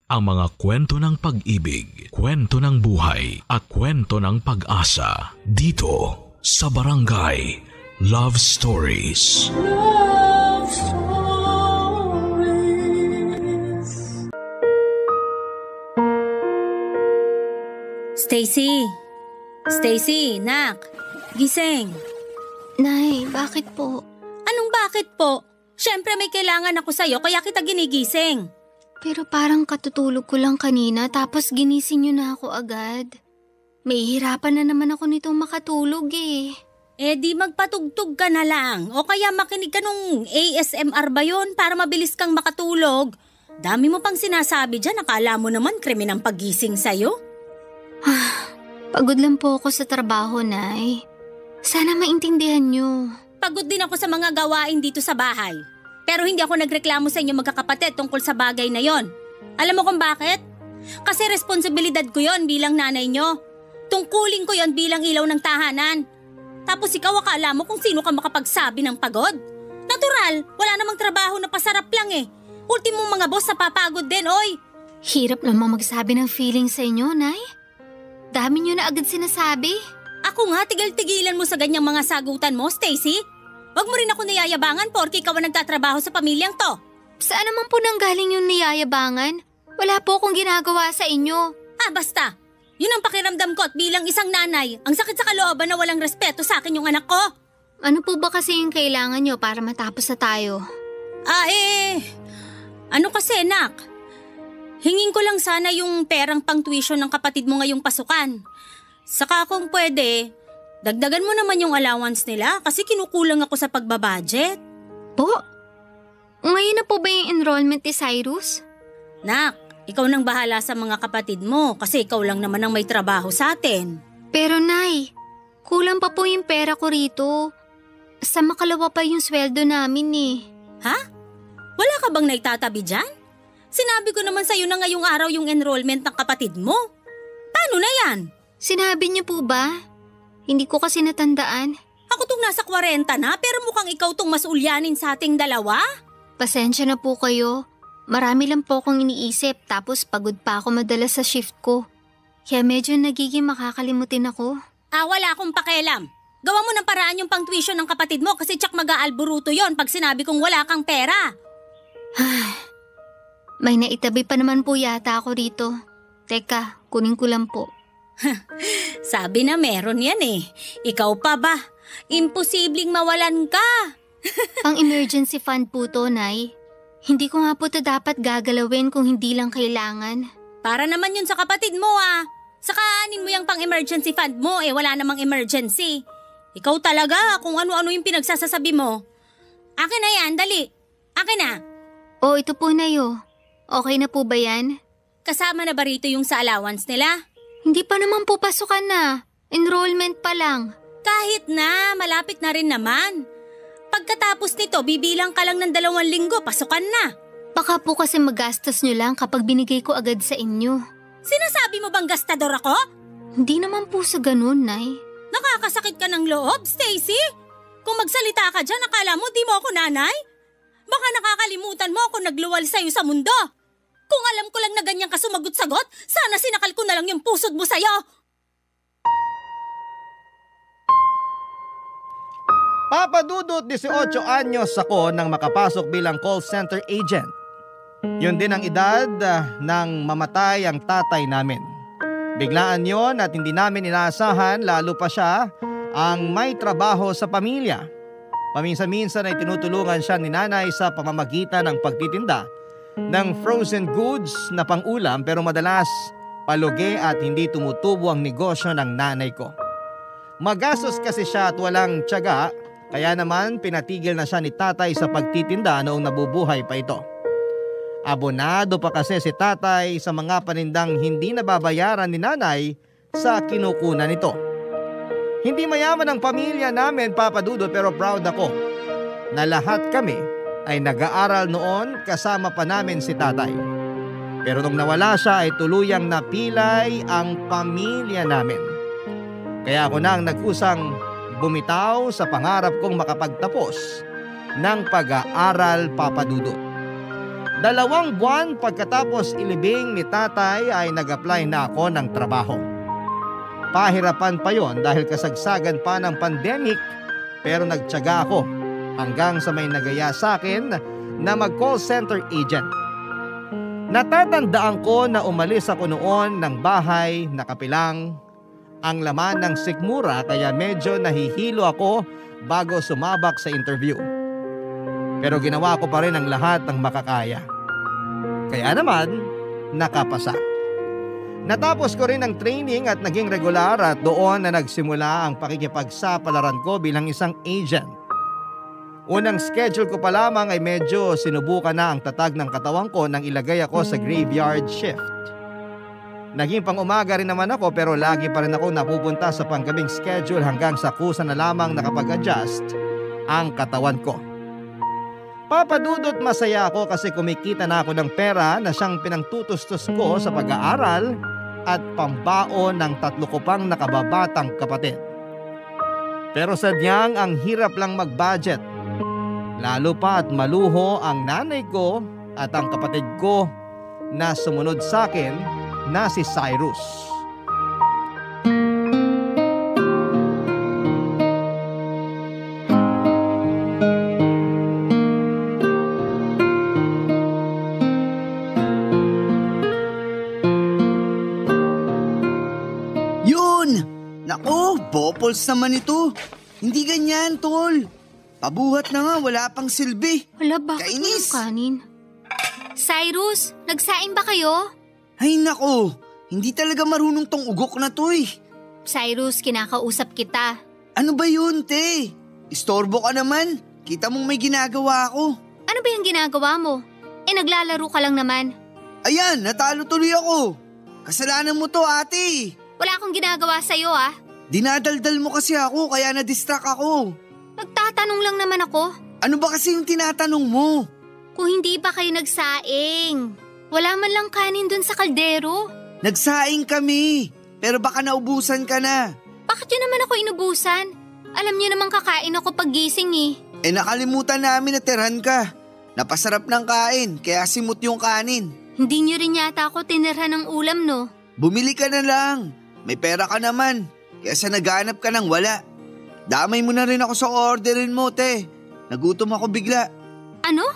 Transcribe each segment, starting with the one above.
ang mga kwento ng pag-ibig, kwento ng buhay at kwento ng pag-asa dito sa Barangay Love Stories. Love Stories. Stacy, nak, gising. Nay, bakit po? Anong bakit po? Siyempre may kailangan ako sa'yo kaya kita ginigising. Pero parang katutulog ko lang kanina tapos ginising niyo na ako agad. May hirapan na naman ako nitong makatulog eh. Eh di magpatugtog ka na lang o kaya makinig ka nung ASMR ba yun para mabilis kang makatulog. Dami mo pang sinasabi dyan, akala mo naman krimen ang paggising sa'yo. Pagod lang po ako sa trabaho, Nay. Sana maintindihan niyo. Pagod din ako sa mga gawain dito sa bahay. Pero hindi ako nagreklamo sa inyo magkakapatid tungkol sa bagay na yon. Alam mo kung bakit? Kasi responsibilidad ko yon bilang nanay nyo. Tungkulin ko yon bilang ilaw ng tahanan. Tapos ikaw akala mo kung sino ka makapagsabi ng pagod? Natural, wala namang trabaho na pasarap lang eh. Ultimong mga boss na papagod din, oy. Hirap namang magsabi ng feeling sa inyo, Nay. Dami niyo na agad sinasabi. Ako nga, tigil-tigilan mo sa ganyang mga sagutan mo, Stacy. Huwag mo rin ako niyayabangan porke ikaw ang nagtatrabaho sa pamilyang to. Saan naman po nanggaling yung niyayabangan? Wala po akong ginagawa sa inyo. Basta. Yun ang pakiramdam ko at bilang isang nanay, ang sakit sa kalooban na walang respeto sa akin yung anak ko. Ano po ba kasi yung kailangan nyo para matapos na tayo? Ano kasi, nak? Hingin ko lang sana yung perang pang tuition ng kapatid mo ngayong pasukan. Saka kung pwede, dagdagan mo naman yung allowance nila kasi kinukulang ako sa pagbabudget. Po? Ngayon na po ba yung enrollment ni Cyrus? Nak, ikaw nang bahala sa mga kapatid mo kasi ikaw lang naman ang may trabaho sa atin. Pero Nay, kulang pa po yung pera ko rito. Sa makalawa pa yung sweldo namin eh. Ha? Wala ka bang naitatabi dyan? Sinabi ko naman sa'yo na ngayong araw yung enrollment ng kapatid mo. Paano na yan? Sinabi niyo po ba? Hindi ko kasi natandaan. Ako tong nasa 40 na pero mukhang ikaw tong mas ulyanin sa ating dalawa. Pasensya na po kayo. Marami lang po akong iniisip tapos pagod pa ako madalas sa shift ko. Kaya medyo nagiging makakalimutin ako. Wala akong pakialam. Gawa mo ng paraan yung pang-tuition ng kapatid mo kasi tsak mag-aalburuto yon pag sinabi kong wala kang pera. May naitabi pa naman po yata ako rito. Teka, kunin ko lang po. Sabi na meron yan eh. Ikaw pa ba? Imposibleng mawalan ka. Pang emergency fund po to, Nay. Hindi ko nga po to dapat gagalawin kung hindi lang kailangan. Para naman yun sa kapatid mo Saka anin mo yung pang emergency fund mo wala namang emergency. Ikaw talaga kung ano-ano yung pinagsasasabi mo. Akin na yan, dali. Akin na. Ito po, Nayo. Okay na po ba yan? Kasama na ba rito yung sa allowance nila? Hindi pa naman po pasukan na. Enrollment pa lang. Kahit na, malapit na rin naman. Pagkatapos nito, bibilang ka lang ng 2 linggo, pasukan na. Baka po kasi magastos nyo lang kapag binigay ko agad sa inyo. Sinasabi mo bang gastador ako? Hindi naman po sa ganun, Nay. Nakakasakit ka ng loob, Stacy. Kung magsalita ka dyan, akala mo di mo ako nanay? Baka nakakalimutan mo ako nagluwal sa'yo sa mundo. Kung alam ko lang na ganyan ka sumagot-sagot, sana sinakal ko na lang yung pusod mo sa'yo. Papa Dudut, 18 anyos ako nang makapasok bilang call center agent. Yun din ang edad nang mamatay ang tatay namin. Biglaan yon at hindi namin inaasahan, lalo pa siya ang may trabaho sa pamilya. Paminsan-minsan ay tinutulungan siya ni nanay sa pamamagitan ng pagtitinda ng frozen goods na pang-ulam, pero madalas palugi at hindi tumutubo ang negosyo ng nanay ko. Magastos kasi siya at walang tiyaga, kaya naman pinatigil na siya ni tatay sa pagtitinda noong nabubuhay pa ito. Abonado pa kasi si tatay sa mga panindang hindi nababayaran ni nanay sa kinukunan nito. Hindi mayaman ang pamilya namin, Papa Dudut, pero proud ako na lahat kami ay nag-aaral noon kasama pa namin si tatay. Pero nung nawala siya ay tuluyang napilay ang pamilya namin. Kaya ako na ang nagkusang bumitaw sa pangarap kong makapagtapos ng pag-aaral, Papa Dudut. 2 buwan pagkatapos ilibing ni tatay ay nag-apply na ako ng trabaho. Pahirapan pa yon dahil kasagsagan pa ng pandemic, pero nagtiyaga ako hanggang sa may nagaya sa akin na mag-call center agent. Natatandaan ko na umalis ako noon ng bahay na kapilang ang laman ng sikmura, kaya medyo nahihilo ako bago sumabak sa interview. Pero ginawa ko pa rin ang lahat ng makakaya. Kaya naman, nakapasa. Natapos ko rin ang training at naging regular, at doon na nagsimula ang pakikipagsapalaran ko bilang isang agent. Unang schedule ko pa lamang ay medyo sinubukan na ang tatag ng katawan ko nang ilagay ako sa graveyard shift. Naging pang-umaga rin naman ako, pero lagi pa rin ako napupunta sa panggabing schedule hanggang sa kusa na lamang nakapag-adjust ang katawan ko. Papadudot masaya ako kasi kumikita na ako ng pera na siyang pinangtutustos ko sa pag-aaral at pambaon ng 3 ko pang nakababatang kapatid. Pero sadyang ang hirap lang mag-budget. Lalo pa at maluho ang nanay ko at ang kapatid ko na sumunod sa akin na si Cyrus. Bopols naman ito. Hindi ganyan, tol. Pabuhat na nga, wala pang silbi. Wala, bakit Kainis. yung kanin? Cyrus, nagsaing ba kayo? Ay nako, hindi talaga marunong tong ugok na to eh. Cyrus, kinakausap kita. Ano ba yun, te? Istorbo ka naman. Kita mong may ginagawa ako. Ano ba yung ginagawa mo? Naglalaro ka lang naman. Ayan, natalo tuloy ako. Kasalanan mo to, ate. Wala akong ginagawa sa'yo Dinadaldal mo kasi ako kaya na-distract ako. Nagtatanong lang naman ako. Ano ba kasi yung tinatanong mo? Kung hindi ba kayo nagsaing? Wala man lang kanin dun sa kaldero. Nagsaing kami, pero baka naubusan ka na. Bakit yun naman ako inubusan? Alam niyo naman kakain ako pag gising Nakalimutan namin na tirhan ka. Napasarap ng kain, kaya simot yung kanin. Hindi niyo rin yata ako tinirhan ng ulam, no? Bumili ka na lang. May pera ka naman. Kaya sa naghanap ka nang wala. Damay mo na rin ako sa orderin mo, te. Nagutom ako bigla. Ano?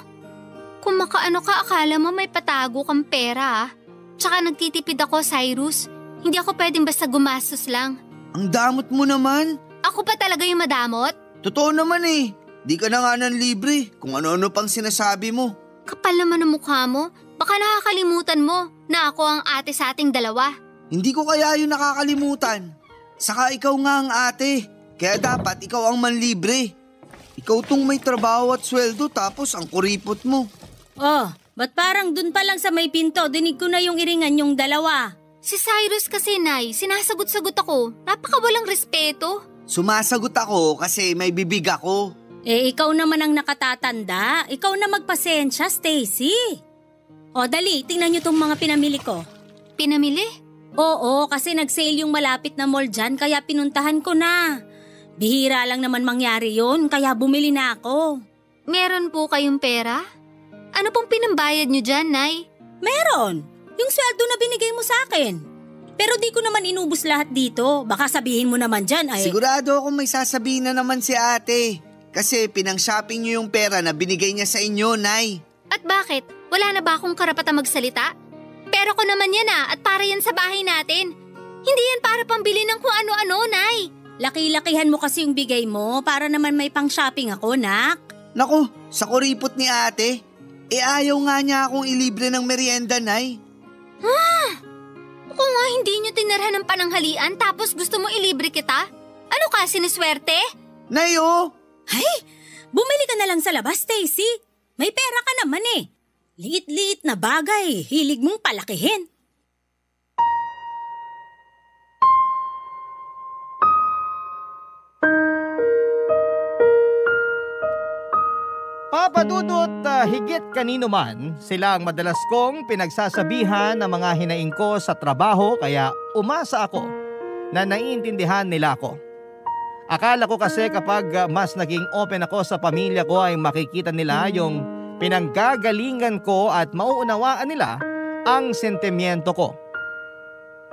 Kung makaano ka, akala mo may patago kang pera Tsaka nagtitipid ako, Cyrus. Hindi ako pwedeng basta gumastos lang. Ang damot mo naman. Ako pa talaga yung madamot? Totoo naman eh. Di ka na nga ng libre kung ano-ano pang sinasabi mo. Kapal naman ang mukha mo. Baka nakakalimutan mo na ako ang ate sa ating dalawa. Hindi ko kaya yun nakakalimutan. Saka ikaw nga ang ate, kaya dapat ikaw ang manlibre. Ikaw tong may trabaho at sweldo tapos ang kuripot mo. Oh, ba't parang dun pa lang sa may pinto, dinig ko na yung iringan yung dalawa. Si Cyrus kasi, Nay, sinasagot-sagot ako. Napakawalang respeto. Sumasagot ako kasi may bibig ako. Ikaw naman ang nakatatanda. Ikaw na magpasensya, Stacy. O dali, tingnan nyo tong mga pinamili ko. Pinamili? Oo, kasi nag-sale yung malapit na mall dyan, kaya pinuntahan ko na. Bihira lang naman mangyari yun, kaya bumili na ako. Meron po kayong pera? Ano pong pinambayad nyo dyan, Nay? Meron. Yung sweldo na binigay mo sa akin. Pero di ko naman inubos lahat dito. Baka sabihin mo naman dyan ay... Sigurado akong may sasabihin na naman si ate. Kasi pinang-shopping niyo yung pera na binigay niya sa inyo, Nay. At bakit? Wala na ba akong karapatang magsalita? Pero ko naman yan at para yan sa bahay natin. Hindi yan para pambili ng kung ano-ano, Nay. Laki-lakihan mo kasi yung bigay mo para naman may pang-shopping ako, nak. Naku, sa kuripot ni ate. Ayaw nga niya akong ilibre ng merienda, Nay. Kung nga hindi nyo tinirhan ng pananghalian tapos gusto mo ilibre kita? Ano ka, siniswerte? Nay, oh! Ay, bumili ka na lang sa labas, Stacy. May pera ka naman eh. Liit-liit na bagay, hilig mong palakihin. Papadudot higit kanino man, sila ang madalas kong pinagsasabihan ng mga hinaing ko sa trabaho, kaya umasa ako na naiintindihan nila ako. Akala ko kasi kapag mas naging open ako sa pamilya ko ay makikita nila yung Pinanggagalingan ko at mauunawaan nila ang sentimiento ko.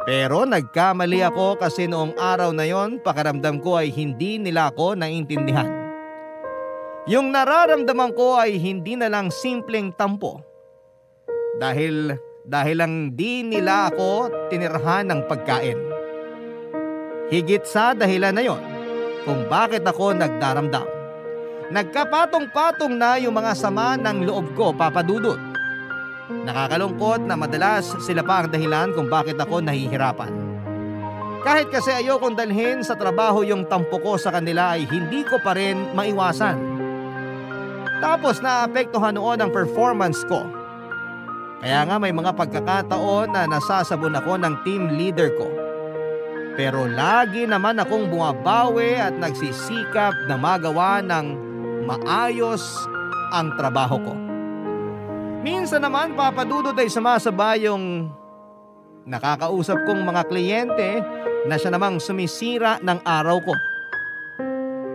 Pero nagkamali ako kasi noong araw na yon pakiramdam ko ay hindi nila ako naiintindihan. Yung nararamdaman ko ay hindi na lang simpleng tampo. Dahil lang di nila ako tinirhan ng pagkain. Higit sa dahilan na yon kung bakit ako nagdaramdam. Nagkapatong-patong na yung mga sama ng loob ko, Papa Dudut. Nakakalungkot na madalas sila pa ang dahilan kung bakit ako nahihirapan. Kahit kasi ayokong dalhin sa trabaho yung tampo ko sa kanila ay hindi ko pa rin maiwasan. Tapos naapektuhan noon ang performance ko. Kaya nga may mga pagkakataon na nasasabon ako ng team leader ko. Pero lagi naman akong bumabawi at nagsisikap na magawa ng maayos ang trabaho ko. Minsan naman, Papa Dudut, ay sumasabay yung nakakausap kong mga kliyente na siya namang sumisira ng araw ko.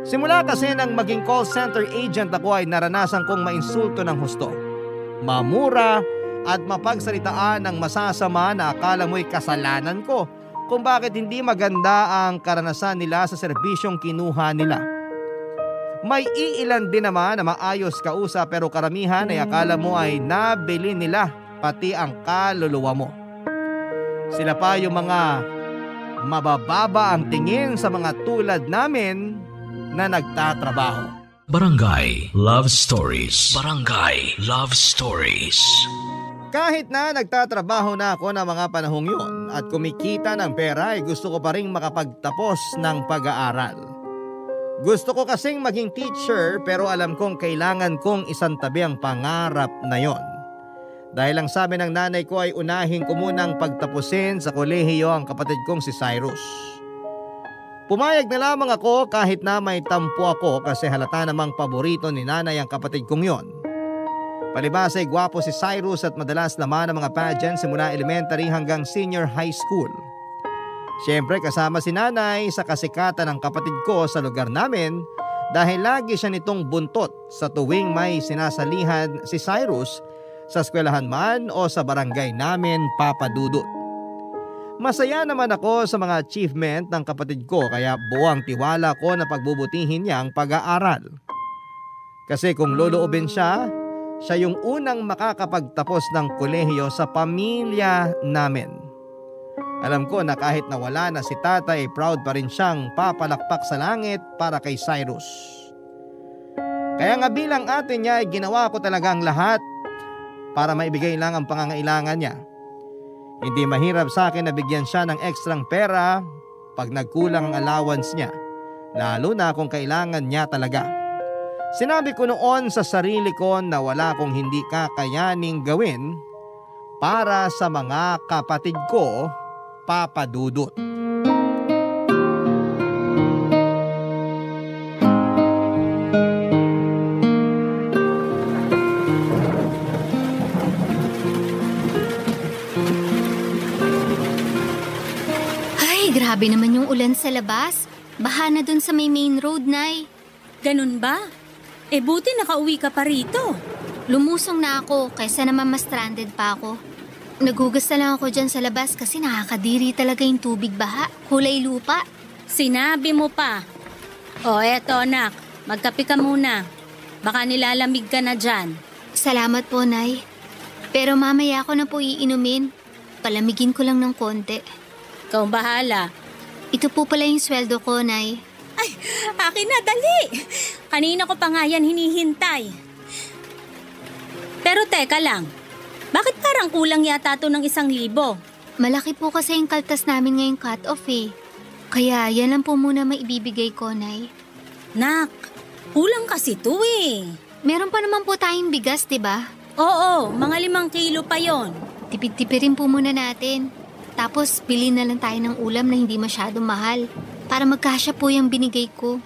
Simula kasi nang maging call center agent ako ay naranasan kong mainsulto ng husto, mamura at mapagsalitaan ng masasama na akala mo'y kasalanan ko kung bakit hindi maganda ang karanasan nila sa serbisyong kinuha nila. May iilan din naman na maayos kausap pero karamihan ay akala mo ay nabili nila pati ang kaluluwa mo. Sila pa yung mga mabababa ang tingin sa mga tulad namin na nagtatrabaho. Barangay Love Stories. Barangay Love Stories. Kahit na nagtatrabaho na ako ng mga panahong yun at kumikita ng pera ay gusto ko pa rin makapagtapos ng pag-aaral. Gusto ko kasing maging teacher pero alam kong kailangan kong isantabi ang pangarap na yon. Dahil ang sabi ng nanay ko ay unahin ko munang pagtapusin sa kolehiyo ang kapatid kong si Cyrus. Pumayag na lamang ako kahit na may tampo ako kasi halata namang paborito ni nanay ang kapatid kong yon. Palibhas ay gwapo si Cyrus at madalas laman ang mga pageant simula elementary hanggang senior high school. Siyempre kasama si nanay sa kasikatan ng kapatid ko sa lugar namin dahil lagi siya nitong buntot sa tuwing may sinasalihan si Cyrus sa eskwelahan man o sa barangay namin, Papa Dudut. Masaya naman ako sa mga achievement ng kapatid ko kaya buwang tiwala ko na pagbubutihin niya ang pag-aaral. Kasi kung loloobin siya yung unang makakapagtapos ng kolehiyo sa pamilya namin. Alam ko na kahit nawala na si tatay, proud pa rin siyang papalakpak sa langit para kay Cyrus. Kaya nga bilang ate niya ay ginawa ko talaga ang lahat para maibigay lang ang pangangailangan niya. Hindi mahirap sa akin na bigyan siya ng ekstrang pera pag nagkulang ang allowance niya, lalo na kung kailangan niya talaga. Sinabi ko noon sa sarili ko na wala akong hindi kakayaning gawin para sa mga kapatid ko, Papa Dudut. Ay, grabe naman yung ulan sa labas. Baha na dun sa may main road, Nay. Ganun ba? Buti nakauwi ka pa rito. Lumusong na ako kaysa naman mas stranded pa ako. Naghugas na lang ako dyan sa labas kasi nakakadiri talaga yung tubig baha. Kulay lupa. Sinabi mo pa. Eto anak, magkape ka muna. Baka nilalamig ka na dyan. Salamat po, Nay. Pero mamaya ako na po iinumin. Palamigin ko lang ng konti. Ikaw bahala. Ito po pala yung sweldo ko, Nay. Ay, akin na, dali. Kanina ko pa nga yan hinihintay. Pero teka lang. Bakit parang kulang yata to ng 1,000? Malaki po kasi yung kaltas namin ngayong cut-off eh. Kaya yan lang po muna maibibigay ko, Nay. Nak, kulang kasi to eh. Meron pa naman po tayong bigas, diba? Oo, mga 5 kilo pa yon. Tipid-tipirin po muna natin. Tapos bilhin na lang tayo ng ulam na hindi masyadong mahal. Para magkasya po yung binigay ko.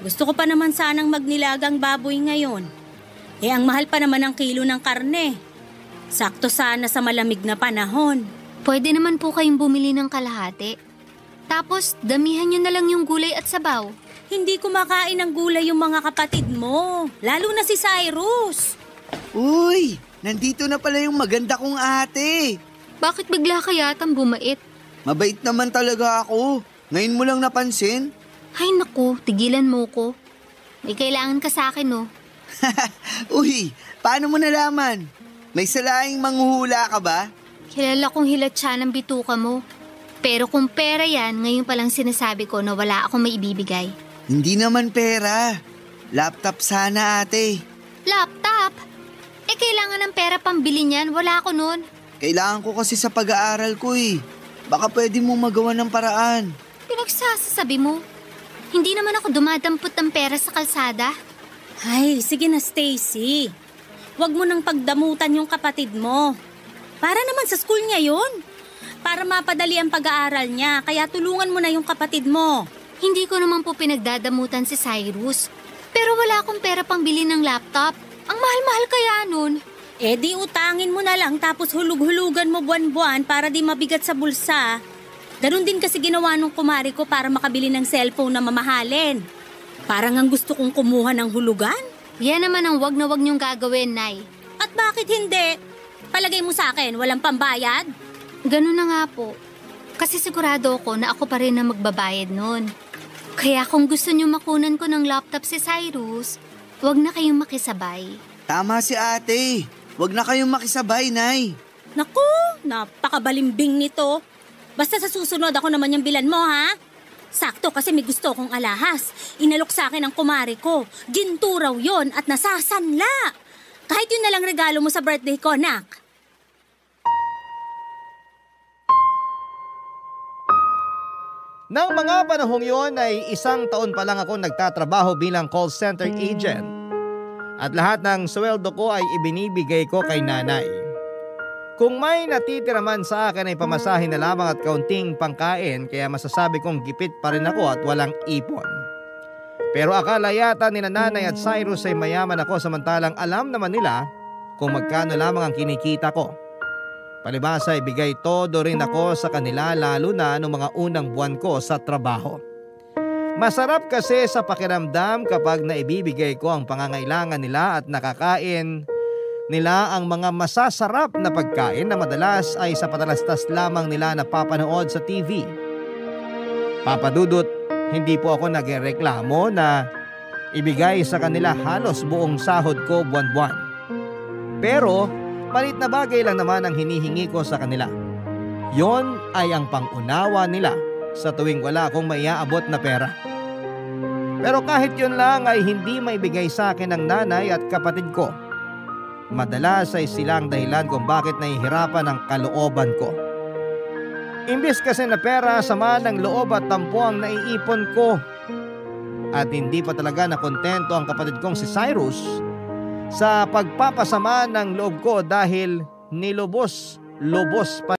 Gusto ko pa naman sanang magnilagang baboy ngayon. Ang mahal pa naman ang kilo ng karne. Sakto sana sa malamig na panahon. Pwede naman po kayong bumili ng kalahati. Tapos damihan nyo na lang yung gulay at sabaw. Hindi kumakain ng gulay yung mga kapatid mo. Lalo na si Cyrus. Uy, nandito na pala yung maganda kong ate. Bakit bigla ka yatang bumait? Mabait naman talaga ako. Ngayon mo lang napansin? Ay naku, tigilan mo ko. May kailangan ka sa akin, no? Uy, paano mo nalaman? May salaing manghuhula ka ba? Kilala kong hilatsa ng bituka mo. Pero kung pera yan, ngayon palang sinasabi ko na wala akong maibibigay. Hindi naman pera. Laptop sana, ate. Laptop? Kailangan ng pera pambili niyan. Wala ako nun. Kailangan ko kasi sa pag-aaral ko eh. Baka pwede mo magawa ng paraan. Pinagsasabi mo. Hindi naman ako dumadampot ng pera sa kalsada. Ay, sige na Stacy. Huwag mo nang pagdamutan yung kapatid mo. Para naman sa school niya yun. Para mapadali ang pag-aaral niya, kaya tulungan mo na yung kapatid mo. Hindi ko naman po pinagdadamutan si Cyrus. Pero wala akong pera pang bili ng laptop. Ang mahal-mahal kaya nun. Di utangin mo na lang tapos hulug-hulugan mo buwan-buwan para di mabigat sa bulsa. Ganun din kasi ginawa nung kumari ko para makabili ng cellphone na mamahalin. Parang ang gusto kong kumuha ng hulugan. Yan naman ang wag na wag niyong gagawin, Nay. At bakit hindi? Palagay mo sa akin, walang pambayad? Ganun na nga po. Kasi sigurado ako na ako pa rin na magbabayad nun. Kaya kung gusto niyo makunan ko ng laptop si Cyrus, wag na kayong makisabay. Tama si ate. Wag na kayong makisabay, Nay. Naku, napakabalimbing nito. Basta sa susunod ako naman yung bilan mo, ha? Sakto kasi may gusto kong alahas. Inalok sa akin ang kumari ko. Ginto raw yun at nasasanla. Kahit yun na lang regalo mo sa birthday ko, nak. Nang mga panahong yon ay 1 taon pa lang ako nagtatrabaho bilang call center agent. At lahat ng sweldo ko ay ibinibigay ko kay nanay. Kung may natitira man sa akin ay pamasahin na lamang at kaunting pangkain, kaya masasabi kong gipit pa rin ako at walang ipon. Pero akala yata ni nanay at Cyrus ay mayaman ako, samantalang alam naman nila kung magkano lamang ang kinikita ko. Palibhasa ibigay todo rin ako sa kanila, lalo na noong mga unang buwan ko sa trabaho. Masarap kasi sa pakiramdam kapag naibibigay ko ang pangangailangan nila at nakakain nila ang mga masasarap na pagkain na madalas ay sa patalastas lamang nila napapanood sa TV. Papa Dudut, hindi po ako nagreklamo na ibigay sa kanila halos buong sahod ko buwan-buwan. Pero maliit na bagay lang naman ang hinihingi ko sa kanila. Yon ay ang pangunawa nila sa tuwing wala akong maiaabot na pera. Pero kahit yun lang ay hindi maibigay sa akin ng nanay at kapatid ko. Madalas ay silang dahilan kung bakit nahihirapan ang kalooban ko. Imbis kasi na pera, sama ng loob at tampo ang naiipon ko. At hindi pa talaga nakontento ang kapatid kong si Cyrus sa pagpapasama ng loob ko dahil nilubos-lubos pa.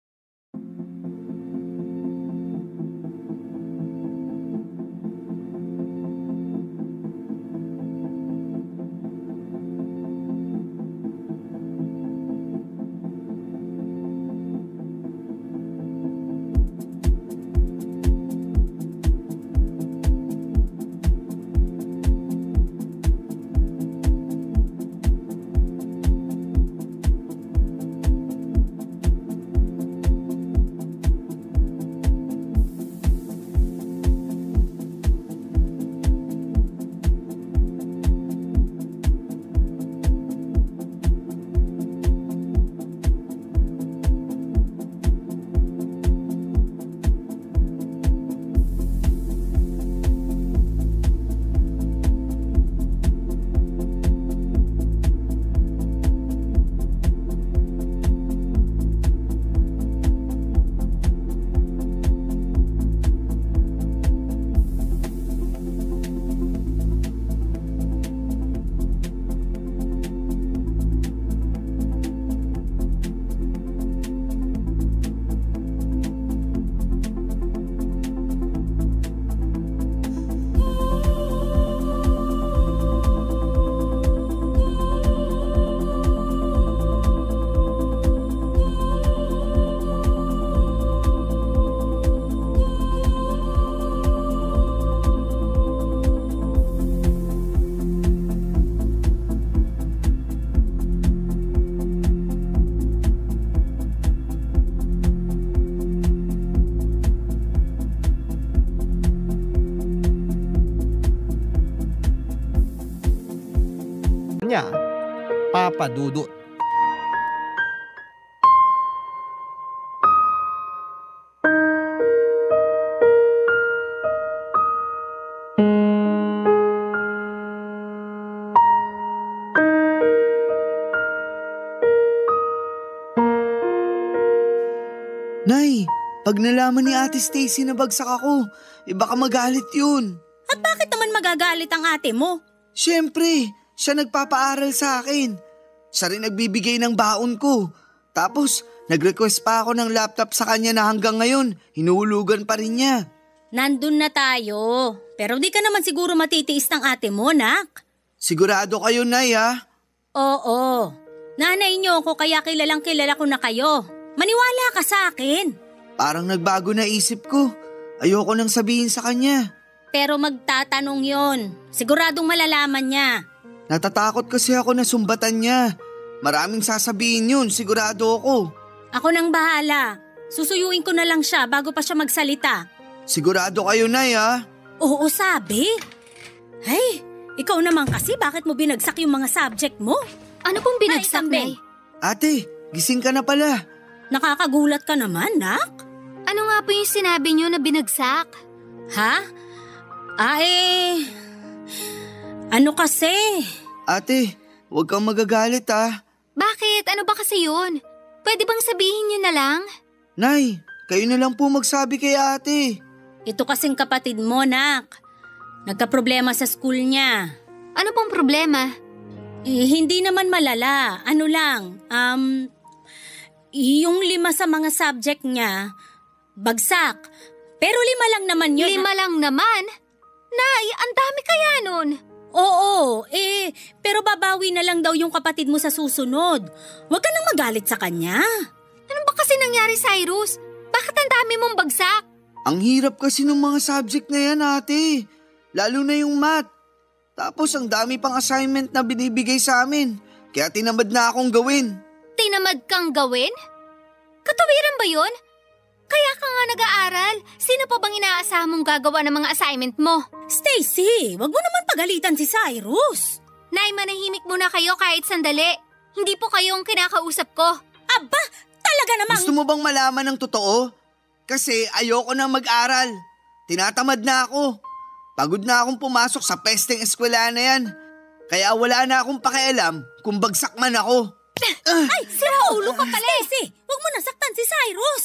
niya, Papa Dudut. Nay, pag nalaman ni Ate Stacy na bagsak ako, baka magalit yun. At bakit naman magagalit ang ate mo? Siyempre, siya nagpapaaral sa akin. Siya rin nagbibigay ng baon ko. Tapos, nag-request pa ako ng laptop sa kanya na hanggang ngayon, hinuhulugan pa rin niya. Nandun na tayo. Pero di ka naman siguro matitiis ng ate mo, nak. Sigurado kayo, Nay, ha? Oo. Nanay niyo ako kaya kilalang kilala ko na kayo. Maniwala ka sa akin. Parang nagbago na isip ko. Ayoko nang sabihin sa kanya. Pero magtatanong yon. Siguradong malalaman niya. Natatakot kasi ako na sumbatan niya. Maraming sasabihin yun, sigurado ako. Ako nang bahala. Susuyuin ko na lang siya bago pa siya magsalita. Sigurado kayo, Nay, ha? Oo, sabi. Hey, ikaw naman kasi bakit mo binagsak yung mga subject mo? Ano pong binagsak, Nay? Ate, gising ka na pala. Nakakagulat ka naman, nak. Ano nga po yung sinabi niyo na binagsak? Ha? Ano kasi? Ate, huwag kang magagalit, ha? Bakit? Ano ba kasi yun? Pwede bang sabihin niyo na lang? Nay, kayo na lang po magsabi kay ate. Ito kasing kapatid mo, nak. Nagka-problema sa school niya. Ano pong problema? Hindi naman malala. Ano lang, yung 5 sa mga subject niya, bagsak. Pero 5 lang naman yun. 5 lang naman? Nay, ang dami kaya nun. Oo, pero babawi na lang daw yung kapatid mo sa susunod. Huwag ka nang magalit sa kanya. Ano ba kasi nangyari, Cyrus? Bakit ang dami mong bagsak? Ang hirap kasi ng mga subject na yan, ate. Lalo na yung math. Tapos ang dami pang assignment na binibigay sa amin. Kaya tinamad na akong gawin. Tinamad kang gawin? Katawiran ba yun? Kaya ka nga nag-aaral. Sino pa bang inaasahan mong gagawa ng mga assignment mo? Stacy, wag mo naman pagalitan si Cyrus. Nay, manahimik muna kayo kahit sandali. Hindi po kayo ang kinakausap ko. Aba, talaga namang… Gusto mo bang malaman ng totoo? Kasi ayoko na mag-aral. Tinatamad na ako. Pagod na akong pumasok sa pesteng eskwela na yan. Kaya wala na akong pakialam kung bagsak man ako. Ay, siraulo ka pala. Stacy, wag mo nasaktan si Cyrus.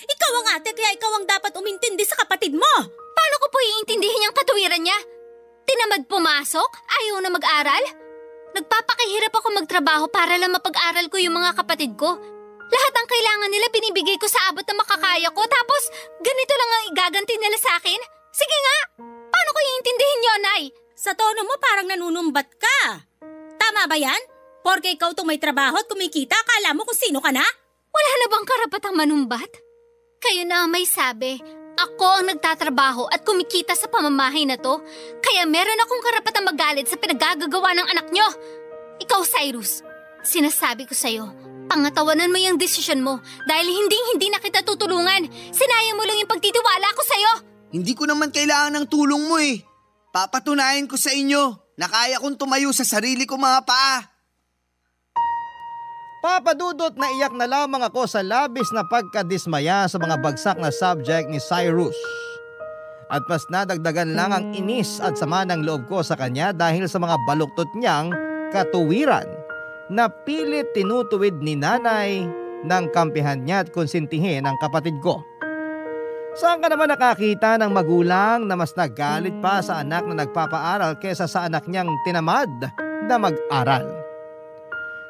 Ikaw ang ate kaya ikaw ang dapat umintindi sa kapatid mo. Paano ko po iintindihin yung katuwiran niya? Tinamad pumasok? Ayaw na mag-aral? Nagpapakahirap ako magtrabaho para lang mapag-aral ko yung mga kapatid ko. Lahat ang kailangan nila binibigay ko sa abot na makakaya ko tapos ganito lang ang igaganti nila sa akin? Sige nga, paano ko iintindihin niyo, Nay? Sa tono mo parang nanunumbat ka. Tama ba yan? Porke ikaw itong may trabaho at kumikita, akala mo kung sino ka na? Wala na bang karapatang manumbat? Kayo na ang may sabi. Ako ang nagtatrabaho at kumikita sa pamamahay na to. Kaya meron akong karapatang magalit sa pinagagagawa ng anak nyo. Ikaw, Cyrus, sinasabi ko sa'yo, pangatawanan mo yung desisyon mo dahil hindi na kita tutulungan. Sinayang mo lang yung pagtitiwala ko sa'yo. Hindi ko naman kailangan ng tulong mo eh. Papatunayan ko sa inyo na kaya kong tumayo sa sarili ko mga paa. Papadudot na iyak na lamang ako sa labis na pagkadismaya sa mga bagsak na subject ni Cyrus. At mas nadagdagan lang ang inis at sama ng loob ko sa kanya dahil sa mga baluktot niyang katuwiran na pilit tinutuwid ni nanay ng kampihan niya at konsintihin ang kapatid ko. Saan ka naman nakakita ng magulang na mas nagalit pa sa anak na nagpapaaral kesa sa anak niyang tinamad na mag-aral?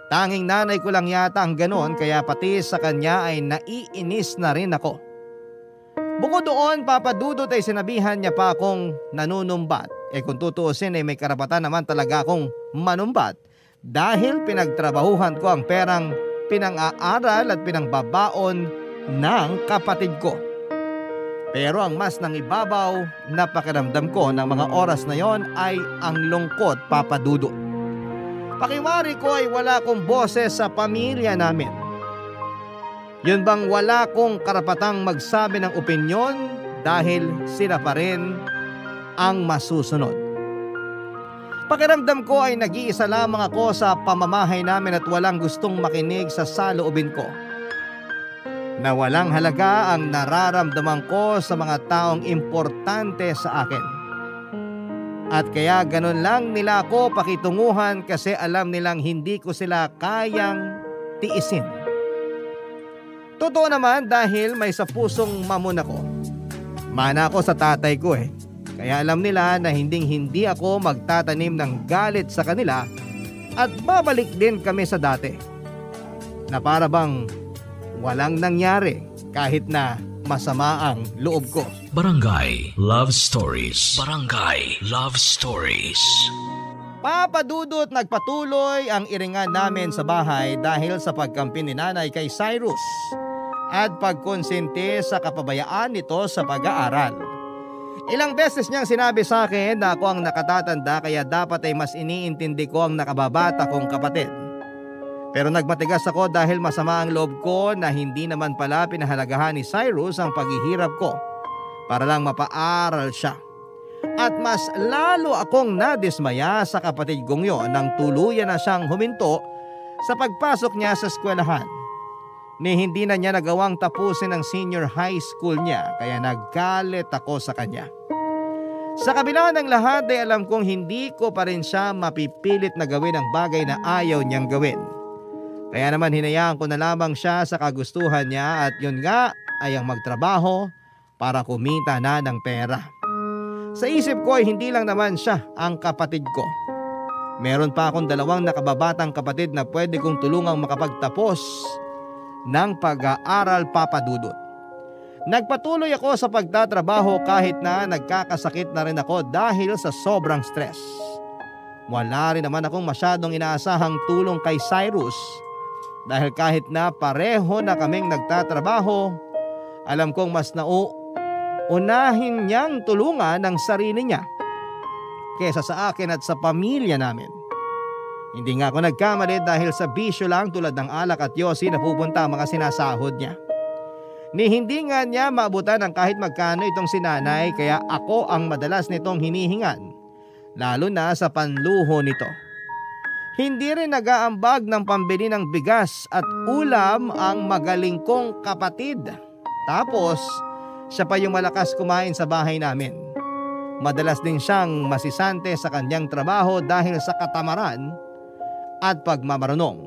Tanging nanay ko lang yata ang ganon kaya pati sa kanya ay naiinis na rin ako. Bukod doon, Papadudot ay sinabihan niya pa akong nanunumbat. Kung tutuusin ay may karapatan naman talaga akong manumbat dahil pinagtrabahuhan ko ang perang pinang-aaral at pinangbabaon ng kapatid ko. Pero ang mas nangibabaw na pakiramdam ko ng mga oras na yon ay ang lungkot, Papadudot. Pakiwari ko ay wala kong boses sa pamilya namin. Yun bang wala kong karapatang magsabi ng opinyon dahil sila pa rin ang masusunod. Pakiramdam ko ay nag-iisa lamang ako sa pamamahay namin at walang gustong makinig sa saloobin ko. Na walang halaga ang nararamdaman ko sa mga taong importante sa akin. At kaya ganun lang nila ako pakitunguhan kasi alam nilang hindi ko sila kayang tiisin. Totoo naman dahil may sa pusong mamon ako. Mana ako sa tatay ko Kaya alam nila na hindi ako magtatanim ng galit sa kanila at babalik din kami sa dati. Na para bang walang nangyari kahit na masama ang loob ko. Barangay Love Stories. Barangay Love Stories. Papa Dudut, nagpatuloy ang iringan namin sa bahay dahil sa pagkampi ni nanay kay Cyrus at pagkonsente sa kapabayaan nito sa pag-aaral. Ilang beses niyang sinabi sa akin na ako ang nakatatanda kaya dapat ay mas iniintindi ko ang nakababata kong kapatid. Pero nagmatigas ako dahil masama ang loob ko na hindi naman pala pinahalagahan ni Cyrus ang paghihirap ko para lang mapaaral siya. At mas lalo akong nadismaya sa kapatid kong yon nang tuluyan na siyang huminto sa pagpasok niya sa eskwelahan. Ni hindi na niya nagawang tapusin ang senior high school niya kaya naggalit ako sa kanya. Sa kabila ng lahat ay alam kong hindi ko pa rin siya mapipilit na gawin ang bagay na ayaw niyang gawin. Kaya naman hinayaan ko na lamang siya sa kagustuhan niya at yun nga ay ang magtrabaho para kumita na ng pera. Sa isip ko ay hindi lang naman siya ang kapatid ko. Meron pa akong 2 nakababatang kapatid na pwede kong tulungang makapagtapos ng pag-aaral, Papa Dudut. Nagpatuloy ako sa pagtatrabaho kahit na nagkakasakit na rin ako dahil sa sobrang stress. Wala rin naman akong masyadong inaasahang tulong kay Cyrus dahil kahit na pareho na kaming nagtatrabaho, alam kong mas unahin niyang tulungan ang sarili niya kesa sa akin at sa pamilya namin. Hindi nga ako nagkamali dahil sa bisyo lang tulad ng alak at yosi na pupunta ang mga sinasahod niya. Ni hindi nga niya maabutan ng kahit magkano itong sinanay kaya ako ang madalas nitong hinihingan, lalo na sa panluho nito. Hindi rin nag-aambag ng pambili ng bigas at ulam ang magaling kong kapatid. Tapos siya pa yung malakas kumain sa bahay namin. Madalas din siyang masisante sa kanyang trabaho dahil sa katamaran at pagmamarunong.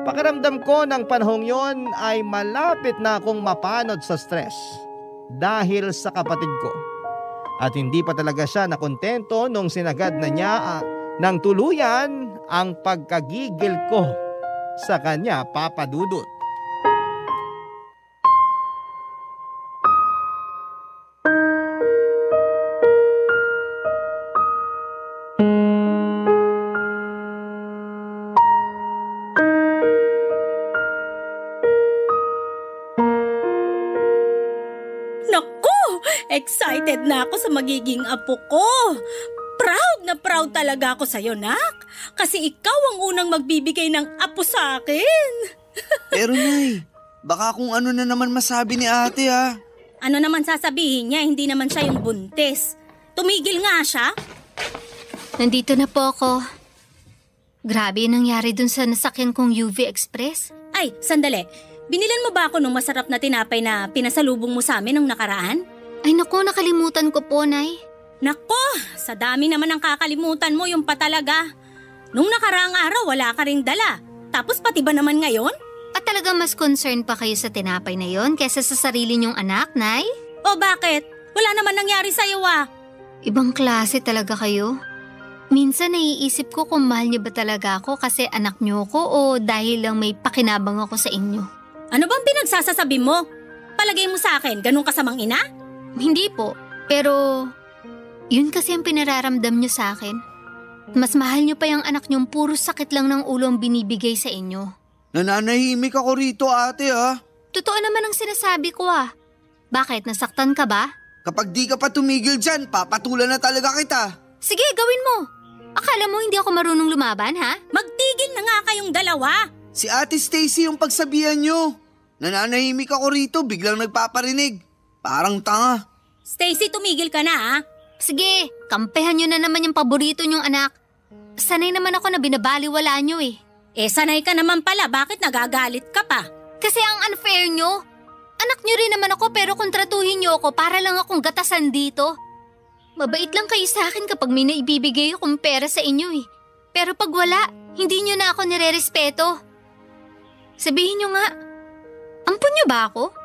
Pakiramdam ko ng panahong yon ay malapit na akong mapanod sa stress dahil sa kapatid ko. At hindi pa talaga siya nakontento nung sinagad na niya ng tuluyan ang pagkagigil ko sa kanya, Papa Dudut. Excited na ako sa magiging apo ko. Proud na proud talaga ako sa'yo, Nak. Kasi ikaw ang unang magbibigay ng apo sa akin. Pero Nay, baka kung ano na naman masabi ni ate ha. Ano naman sasabihin niya, hindi naman siya yung buntis. Tumigil nga siya. Nandito na po ako. Grabe yung nangyari dun sa nasakyan kong UV Express. Ay, sandali. Binilan mo ba ako ng masarap na tinapay na pinasalubong mo sa amin nung nakaraan? Ay naku, nakalimutan ko po, Nay. Nako, sa dami naman ang kakalimutan mo yung patalaga. Nung nakaraang araw, wala ka ring dala. Tapos pati ba naman ngayon? At talagang mas concerned pa kayo sa tinapay na yon kaysa sa sarili niyong anak, Nay? O bakit? Wala naman nangyari sa'yo Ibang klase talaga kayo. Minsan naiisip ko kung mahal niyo ba talaga ako kasi anak niyo ko o dahil lang may pakinabang ako sa inyo. Ano bang pinagsasasabi mo? Palagay mo sa akin, ganun kasamang ina? Hindi po, pero yun kasi ang pinararamdam niyo sa akin. Mas mahal niyo pa yung anak niyong puro sakit lang ng ulo ang binibigay sa inyo. Nananahimik ako rito ate ha. Totoo naman ang sinasabi ko Bakit, nasaktan ka ba? Kapag di ka pa tumigil dyan, papatulan na talaga kita. Sige, gawin mo. Akala mo hindi ako marunong lumaban, ha? Magtigil na nga kayong dalawa. Si Ate Stacy yung pagsabihan nyo. Nananahimik ako rito, biglang nagpaparinig. Parang tanga. Stacy, tumigil ka na Sige, kampehan nyo na naman yung paborito nyong anak. sanay naman ako na binabaliwala nyo eh. Sanay ka naman pala, bakit nagagalit ka pa? Kasi ang unfair nyo. Anak nyo rin naman ako pero kontratuhin nyo ako para lang akong gatasan dito. Mabait lang kayo sa akin kapag may naibibigay akong pera sa inyo eh. Pero pag wala, hindi nyo na ako nire-respeto. Sabihin nyo nga, ampun nyo ba ako?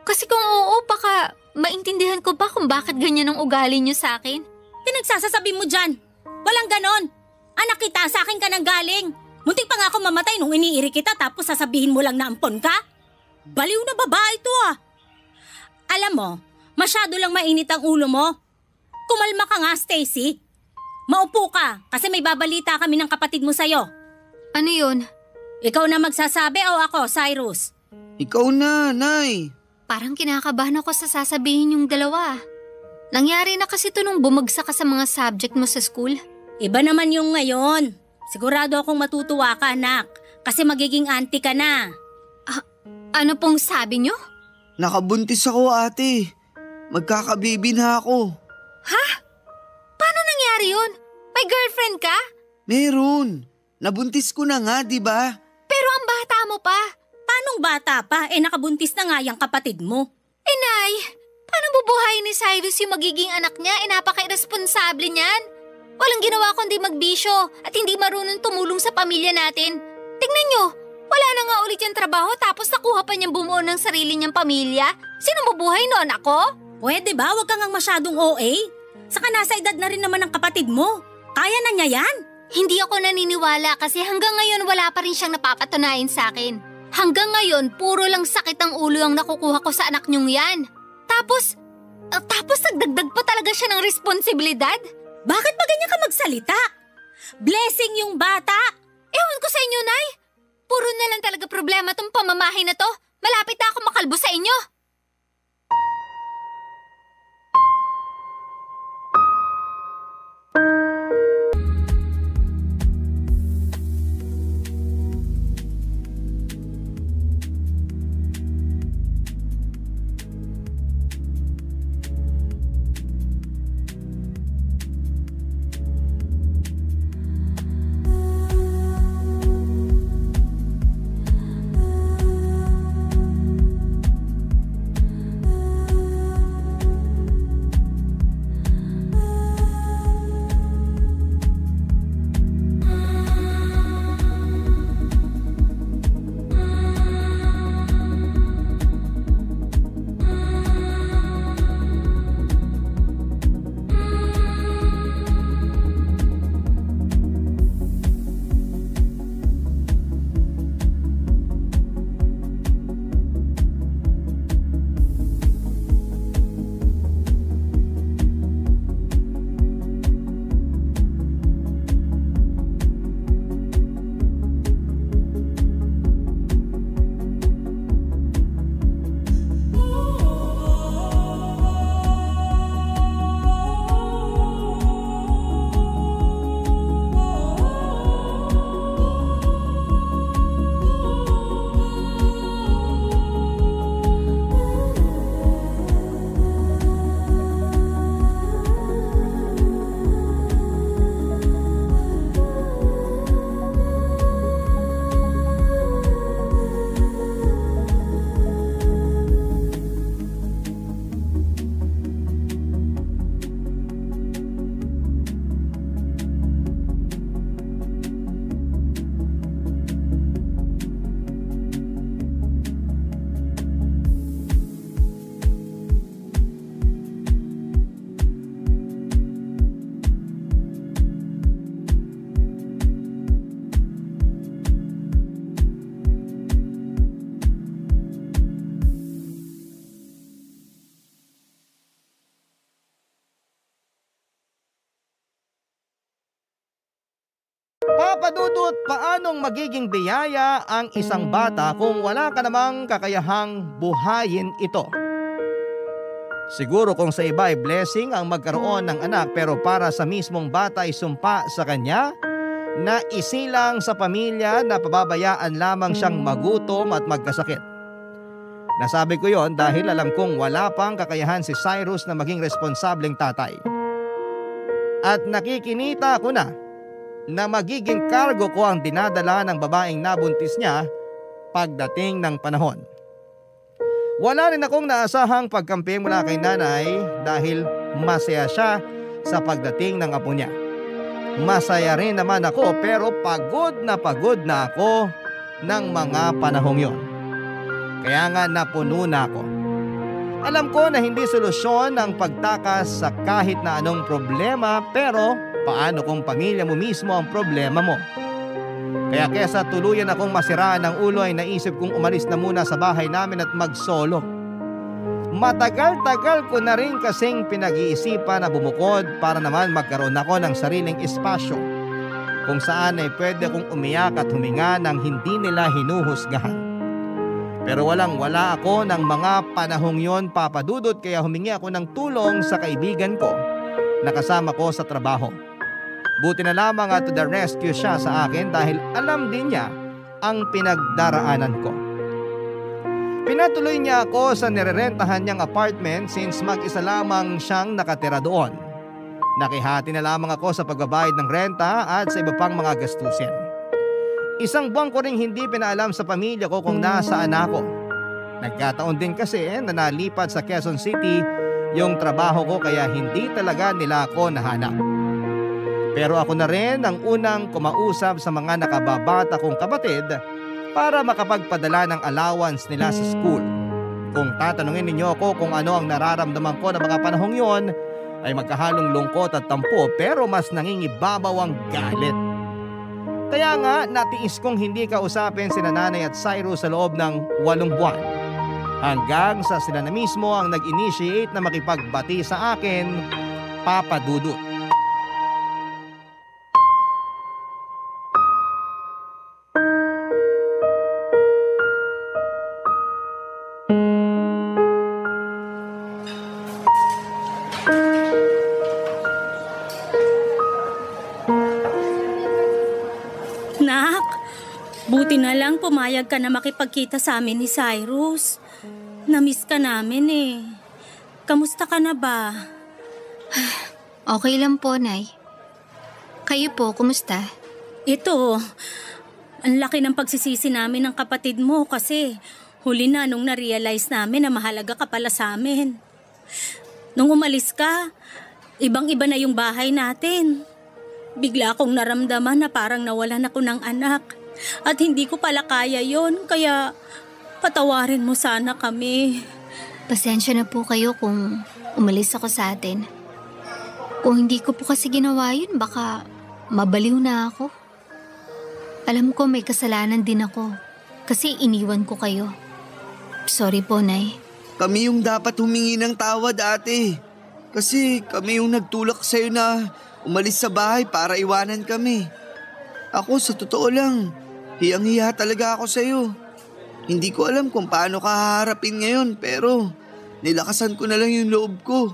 Kasi kung oo, baka maintindihan ko pa kung bakit ganyan ang ugali nyo sa akin. Pinagsasasabi mo dyan. Walang ganon. Anak kita, sa akin ka nang galing. Muntik pa nga ako mamatay nung iniiri kita tapos sasabihin mo lang na ampon ka? Baliw na babae to ah. Alam mo, masyado lang mainit ang ulo mo. Kumalma ka nga, Stacy. Maupo ka kasi may babalita kami ng kapatid mo sa'yo. Ano yun? Ikaw na magsasabi o ako, Cyrus? Ikaw na, Nay. Parang kinakabahan ako sa sasabihin yung dalawa. Nangyari na kasi to nung bumagsak ka sa mga subject mo sa school. Iba naman yung ngayon. Sigurado akong matutuwa ka, anak. Kasi magiging auntie ka na. Ano pong sabi nyo? Nakabuntis ako, ate. Magkakabibi na ako. Ha? Paano nangyari yun? May girlfriend ka? Meron. Nabuntis ko na nga, di ba? Pero ang bata mo pa. Paanong bata pa? Nakabuntis na nga yung kapatid mo. Nay, paano bubuhayin ni Cyrus yung magiging anak niya? Napaka-irresponsable niyan. Walang ginawa kundi magbisyo at hindi marunong tumulong sa pamilya natin. Tingnan nyo, wala na nga ulit yung trabaho tapos nakuha pa niyang bumuo ng sarili niyang pamilya. Sino mabuhay noon, ako? Pwede ba? Huwag kang masyadong OA. Saka nasa edad na rin naman ang kapatid mo. Kaya na niya yan? Hindi ako naniniwala kasi hanggang ngayon wala pa rin siyang napapatunayan sa akin. Hanggang ngayon, puro lang sakit ang ulo ang nakukuha ko sa anak niyong yan. Tapos nagdagdag pa talaga siya ng responsibilidad? Bakit ba ganyan ka magsalita? Blessing yung bata. Ewan ko sa inyo, Nay. Puro na lang talaga problema tong pamamahay na to. Malapit na ako makalbo sa inyo. Papa Dudut, paanong magiging biyaya ang isang bata kung wala ka namang kakayahang buhayin ito? Siguro kung sa iba ay blessing ang magkaroon ng anak, pero para sa mismong bata ay sumpa sa kanya na isilang sa pamilya na pababayaan lamang siyang magutom at magkasakit. Nasabi ko yon dahil alam kong wala pang kakayahan si Cyrus na maging responsableng tatay. At nakikinita ko na na magiging kargo ko ang dinadala ng babaeng nabuntis niya pagdating ng panahon. Wala rin akong naasahang pagkampi mula kay nanay dahil masaya siya sa pagdating ng apo niya. Masaya rin naman ako pero pagod na ako ng mga panahong yon. Kaya nga napuno na ako. Alam ko na hindi solusyon ang pagtakas sa kahit na anong problema, pero paano kung pamilya mo mismo ang problema mo? Kaya kesa tuluyan akong masiraan ng ulo ay naisip kong umalis na muna sa bahay namin at mag-solo. Matagal-tagal ko na rin kasing pinag-iisipan na bumukod para naman magkaroon ako ng sariling espasyo kung saan ay pwede kong umiyak at huminga ng hindi nila hinuhusgahan. Pero walang-wala ako ng mga panahong yon, Papa Dudut, kaya humingi ako ng tulong sa kaibigan ko na kasama ko sa trabaho. Buti na lamang at to the rescue siya sa akin dahil alam din niya ang pinagdaraanan ko. Pinatuloy niya ako sa nirerentahan niyang apartment since mag-isa lamang siyang nakatira doon. Nakihati na lamang ako sa pagbabayad ng renta at sa iba pang mga gastusin. Isang buwan ko ring hindi pinaalam sa pamilya ko kung nasaan ako. Nagkataon din kasi na nalipat sa Quezon City yung trabaho ko kaya hindi talaga nila ako nahanap. Pero ako na rin ang unang kumausap sa mga nakababata kong kapatid para makapagpadala ng allowance nila sa school. Kung tatanungin ninyo ako kung ano ang nararamdaman ko na mga panahong yon, ay magkahalong lungkot at tampo pero mas nangingibabaw ang galit. Kaya nga natiis kong hindi kausapin sina Nanay at Cyrus sa loob ng 8 buwan. Hanggang sa sila na mismo ang nag-initiate na makipagbati sa akin, Papa Dudut. Nak, buti na lang pumayag ka na makipagkita sa amin ni Cyrus. Namiss ka namin eh. Kamusta ka na ba? Okay lang po, Nay. Kayo po, kumusta? Ito, ang laki ng pagsisisi namin ng kapatid mo kasi huli na nung na-realize namin na mahalaga ka pala sa amin. Nung umalis ka, ibang-iba na yung bahay natin. Bigla akong naramdaman na parang nawalan ako ng anak at hindi ko pala kaya yon, kaya patawarin mo sana kami. Pasensya na po kayo kung umalis ako sa atin. Kung hindi ko po kasi ginawa yun, baka mabaliw na ako. Alam ko may kasalanan din ako kasi iniwan ko kayo. Sorry po, Nay. Kami yung dapat humingi ng tawad, ate. Kasi kami yung nagtulak sa'yo na umalis sa bahay para iwanan kami. Ako sa totoo lang, hiyang-hiya talaga ako sa'yo. Hindi ko alam kung paano ka haharapin ngayon pero nilakasan ko na lang yung loob ko.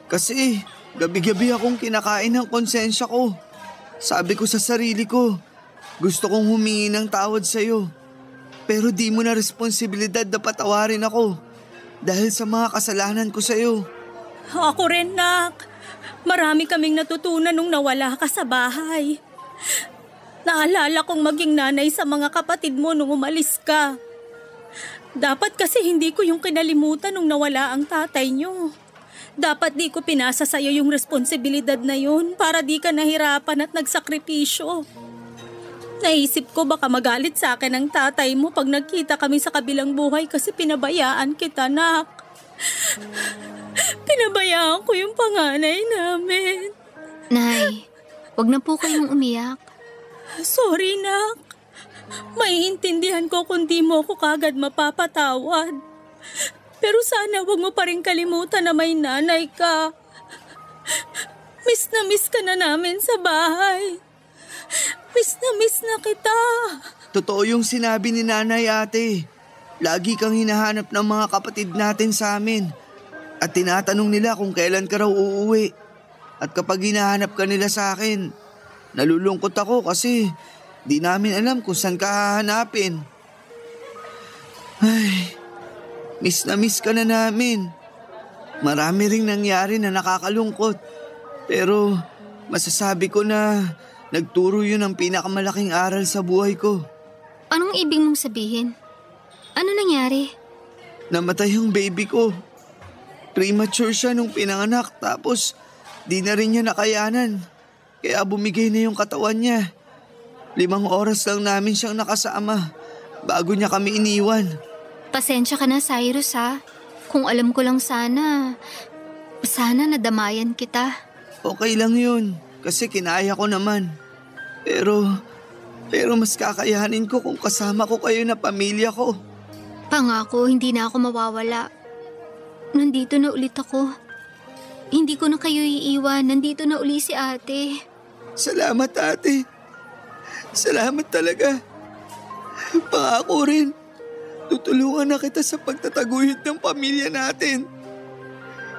Kasi gabi-gabi akong kinakain ng konsensya ko. Sabi ko sa sarili ko, gusto kong humingi ng tawad sa'yo. Pero di mo na responsibilidad na patawarin ako dahil sa mga kasalanan ko sa'yo. Ako rin, Nak. Marami kaming natutunan nung nawala ka sa bahay. Naalala kong maging nanay sa mga kapatid mo nung umalis ka. Dapat kasi hindi ko yung kinalimutan nung nawala ang tatay niyo. Dapat di ko pinasa sa'yo yung responsibilidad na yun para di ka nahirapan at nagsakripisyo. Naisip ko baka magalit sa akin ang tatay mo pag nagkita kami sa kabilang buhay kasi pinabayaan kita, Nak. Pinabayaan ko yung panganay namin. Nay, wag na po kayong umiyak. Sorry, Nak. Maiintindihan ko kung di mo ako kagad mapapatawad. Pero sana wag mo pa rin kalimutan na may nanay ka. Miss na miss ka na namin sa bahay. Miss na kita. Totoo yung sinabi ni nanay, ate. Lagi kang hinahanap ng mga kapatid natin sa amin. At tinatanong nila kung kailan ka raw uuwi. At kapag hinahanap ka nila sa akin, nalulungkot ako kasi di namin alam kung saan ka hahanapin. Ay, miss na miss ka na namin. Marami ring nangyari na nakakalungkot. Pero masasabi ko na Nagturo yun ng pinakamalaking aral sa buhay ko. Anong ibig mong sabihin? Ano nangyari? Namatay yung baby ko. Premature siya nung pinanganak tapos di na rin niya nakayanan. Kaya bumigay na yung katawan niya. 5 oras lang namin siyang nakasama bago niya kami iniwan. Pasensya ka na, Cyrus, ha? Kung alam ko lang sana nadamayan kita. Okay lang yun kasi kinaya ko naman. Pero mas kakayanin ko kung kasama ko kayo na pamilya ko. Pangako, hindi na ako mawawala. Nandito na ulit ako. Hindi ko na kayo iiwan. Nandito na uli si ate. Salamat, ate. Salamat talaga. Pangako rin. Tutulungan na kita sa pagtataguyod ng pamilya natin.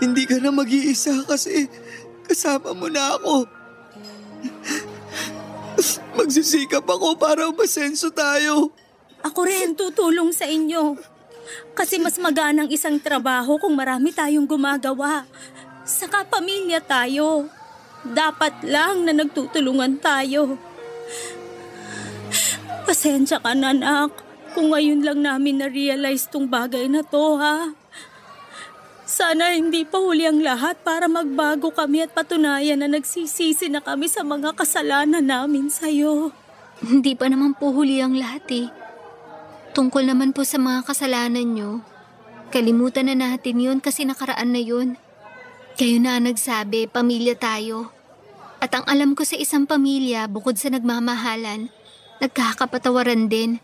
Hindi ka na mag-iisa kasi kasama mo na ako. Magsisikap ako para umasenso tayo. Ako rin tutulong sa inyo. Kasi mas maganang isang trabaho kung marami tayong gumagawa. Saka pamilya tayo. Dapat lang na nagtutulungan tayo. Pasensya ka na, anak. Kung ngayon lang namin na-realize tong bagay na to, ha? Sana hindi pa huli ang lahat para magbago kami at patunayan na nagsisisi na kami sa mga kasalanan namin sa'yo. Hindi pa naman po huli ang lahat eh. Tungkol naman po sa mga kasalanan nyo. Kalimutan na natin yun kasi nakaraan na yun. Kayo na nagsabi, pamilya tayo. At ang alam ko sa isang pamilya, bukod sa nagmamahalan, nagkakapatawaran din.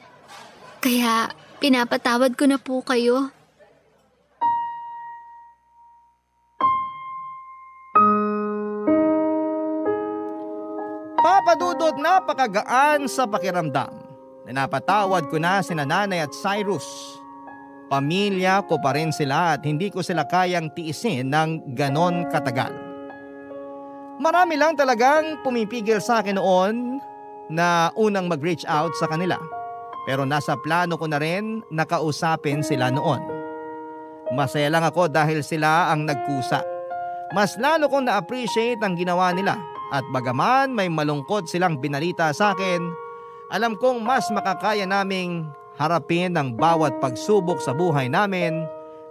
Kaya pinapatawad ko na po kayo. Papa Dudut, napakagaan sa pakiramdam. Napatawad ko na sina Nanay at Cyrus. Pamilya ko pa rin sila at hindi ko sila kayang tiisin ng ganon katagal. Marami lang talagang pumipigil sa akin noon na unang mag-reach out sa kanila. Pero nasa plano ko na rin nakausapin sila noon. Masaya lang ako dahil sila ang nagkusa. Mas lalo kong na-appreciate ang ginawa nila. At bagaman may malungkot silang binalita sa akin, alam kong mas makakaya naming harapin ang bawat pagsubok sa buhay namin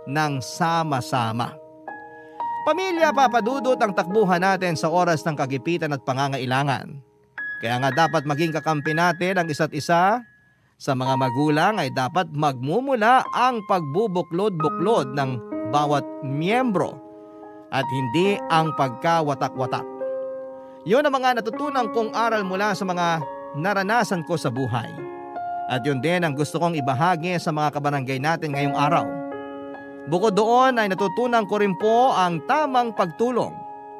ng sama-sama. Pamilya, Papa Dudut, ang takbuhan natin sa oras ng kagipitan at pangangailangan. Kaya nga dapat maging kakampi natin ang isa't isa. Sa mga magulang ay dapat magmumula ang pagbubuklod-buklod ng bawat miyembro at hindi ang pagkawatak-watak. Yun ang mga natutunan kong aral mula sa mga naranasan ko sa buhay. At yun din ang gusto kong ibahagi sa mga kabarangay natin ngayong araw. Bukod doon ay natutunan ko rin po ang tamang pagtulong.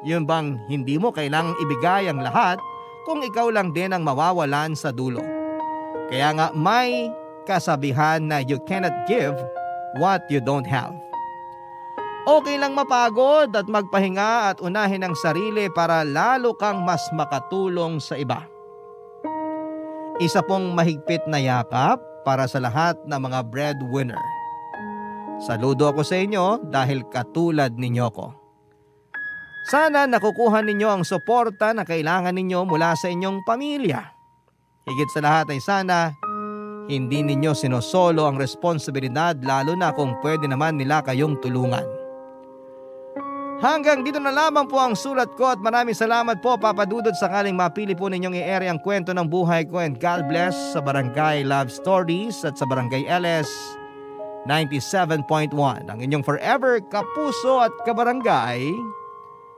Yun bang hindi mo kailangang ibigay ang lahat kung ikaw lang din ang mawawalan sa dulo. Kaya nga may kasabihan na you cannot give what you don't have. Okay lang mapagod at magpahinga at unahin ang sarili para lalo kang mas makatulong sa iba. Isa pong mahigpit na yakap para sa lahat ng mga breadwinner. Saludo ako sa inyo dahil katulad ninyo ko. Sana nakukuha ninyo ang suporta na kailangan ninyo mula sa inyong pamilya. Higit sa lahat ay sana hindi ninyo sinosolo ang responsibilidad lalo na kung pwede naman nila kayong tulungan. Hanggang dito na lamang po ang sulat ko at maraming salamat po, Papa Dudut, sakaling mapili po ninyong i-air ang kwento ng buhay ko, and God bless sa Barangay Love Stories at sa Barangay LS 97.1. Ang inyong forever kapuso at kabarangay,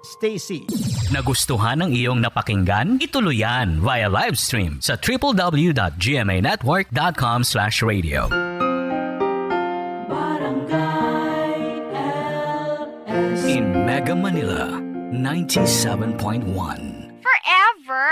Stacy. Nagustuhan ng iyong napakinggan? Ituloy yan via live stream sa www.gmanetwork.com/radio. In Mega Manila, 97.1. Forever.